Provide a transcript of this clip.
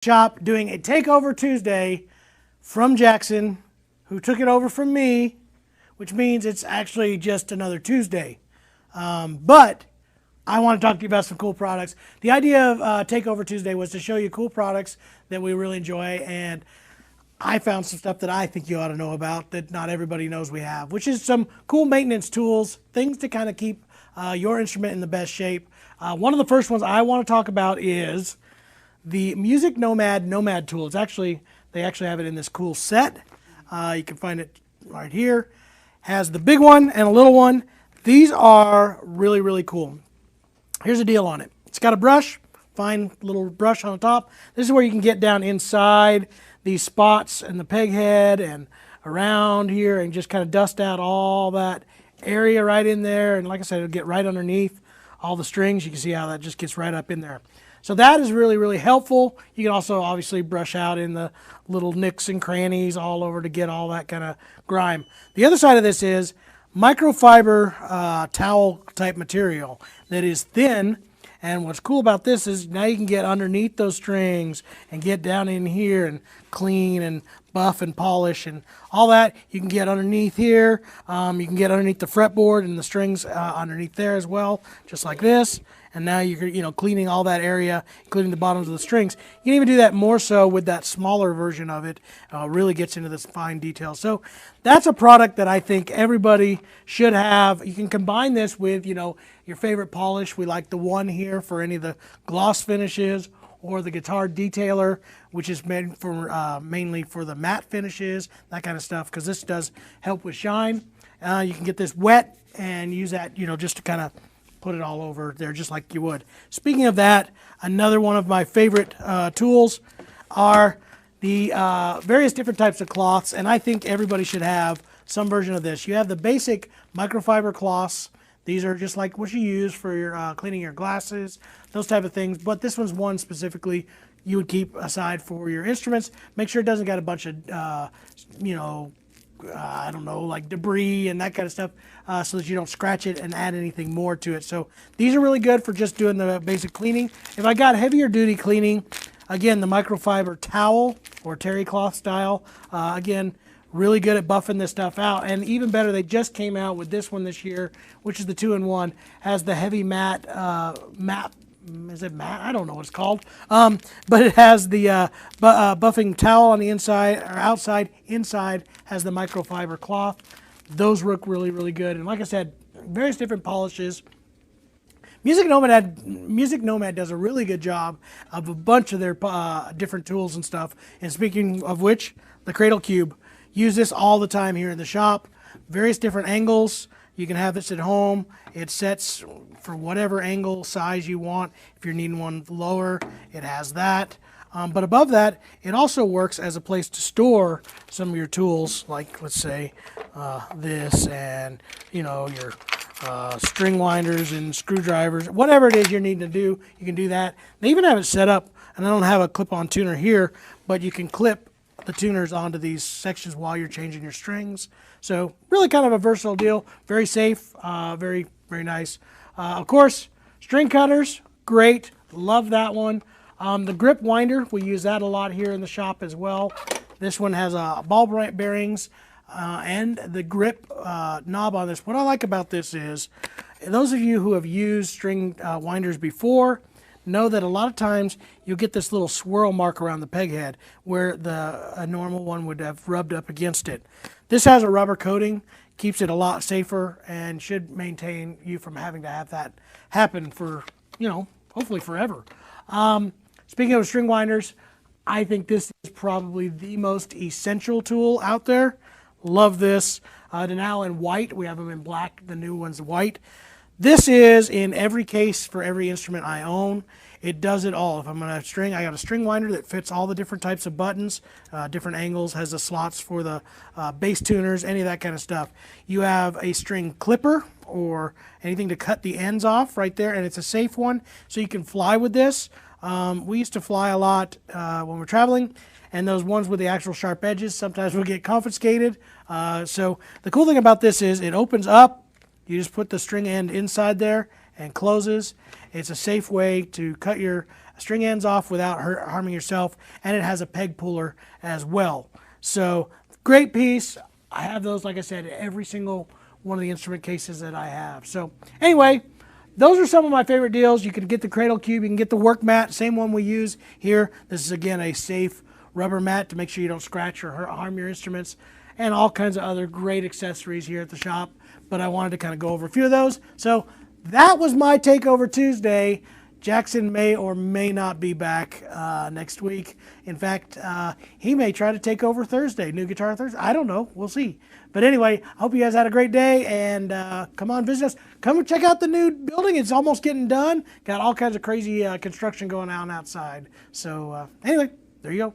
Shop doing a Takeover Tuesday from Jackson, who took it over from me, which means it's actually just another Tuesday. But I want to talk to you about some cool products. The idea of Takeover Tuesday was to show you cool products that we really enjoy, and I found some stuff that I think you ought to know about that not everybody knows we have, which is some cool maintenance tools, things to kind of keep your instrument in the best shape. One of the first ones I want to talk about is the Music Nomad tool. They actually have it in this cool set. You can find it right here. Has the big one and a little one. These are really, really cool. Here's the deal on it. It's got a brush, fine little brush on the top. This is where you can get down inside these spots and the peg head and around here and just kind of dust out all that area right in there. And like I said, it'll get right underneath all the strings. You can see how that just gets right up in there. So that is really, really helpful. You can also obviously brush out in the little nicks and crannies all over to get all that kind of grime. The other side of this is microfiber towel type material that is thin. And what's cool about this is now you can get underneath those strings and get down in here and clean and buff and polish and all that. You can get underneath here. You can get underneath the fretboard and the strings underneath there as well, just like this. And now you're cleaning all that area, including the bottoms of the strings. You can even do that more so with that smaller version of it. Really gets into this fine detail. So that's a product that I think everybody should have. You can combine this with your favorite polish. We like the one here for any of the gloss finishes, or the guitar detailer, which is made for mainly for the matte finishes, that kind of stuff, because this does help with shine. You can get this wet and use that just to kind of put it all over there just like you would. Speaking of that, another one of my favorite tools are the various different types of cloths, and I think everybody should have some version of this. You have the basic microfiber cloths. These are just like what you use for your cleaning your glasses, those type of things. But this one's one specifically you would keep aside for your instruments. Make sure it doesn't got a bunch of, I don't know, like debris and that kind of stuff, so that you don't scratch it and add anything more to it. So these are really good for just doing the basic cleaning. If I got heavier duty cleaning, again, the microfiber towel or terry cloth style, again, really good at buffing this stuff out. And even better, they just came out with this one this year, which is the 2-in-1, has the heavy matte, is it matte? I don't know what it's called. But it has the buffing towel on the inside or outside. Inside has the microfiber cloth. Those work really, really good. And like I said, various different polishes. Music Nomad does a really good job of a bunch of their different tools and stuff. And speaking of which, the Cradle Cube. Use this all the time here in the shop. Various different angles. You can have this at home. It sets for whatever angle, size you want. If you're needing one lower, it has that. But above that, it also works as a place to store some of your tools, like let's say this, and your string winders and screwdrivers, whatever it is you're needing to do, you can do that. They even have it set up, and I don't have a clip-on tuner here, but you can clip the tuners onto these sections while you're changing your strings. So really kind of a versatile deal, very safe, very, very nice. Of course, string cutters, great, love that one. The grip winder, we use that a lot here in the shop as well. This one has ball bearings and the grip knob on this. What I like about this is, those of you who have used string winders before know that a lot of times you'll get this little swirl mark around the peg head where a normal one would have rubbed up against it. This has a rubber coating, keeps it a lot safer, and should maintain you from having to have that happen for, hopefully forever. Speaking of string winders, I think this is probably the most essential tool out there. Love this. They're now in white. We have them in black. The new one's white. This is in every case for every instrument I own. It does it all. If I'm going to have string, I got a string winder that fits all the different types of buttons, different angles, has the slots for the bass tuners, any of that kind of stuff. You have a string clipper or anything to cut the ends off right there, and it's a safe one, so you can fly with this. We used to fly a lot when we're traveling, and those ones with the actual sharp edges sometimes will get confiscated. So the cool thing about this is it opens up. You just put the string end inside there and closes. It's a safe way to cut your string ends off without harming yourself, and it has a peg puller as well. So great piece. I have those, like I said, every single one of the instrument cases that I have. So anyway, those are some of my favorite deals. You can get the Cradle Cube, you can get the work mat, same one we use here. This is again a safe rubber mat to make sure you don't scratch or harm your instruments, and all kinds of other great accessories here at the shop. But I wanted to kind of go over a few of those. So that was my Takeover Tuesday. Jackson may or may not be back next week. In fact, he may try to take over Thursday, New Guitar Thursday. I don't know. We'll see. But anyway, I hope you guys had a great day, and come on, visit us. Come and check out the new building. It's almost getting done. Got all kinds of crazy construction going on outside. So anyway, there you go.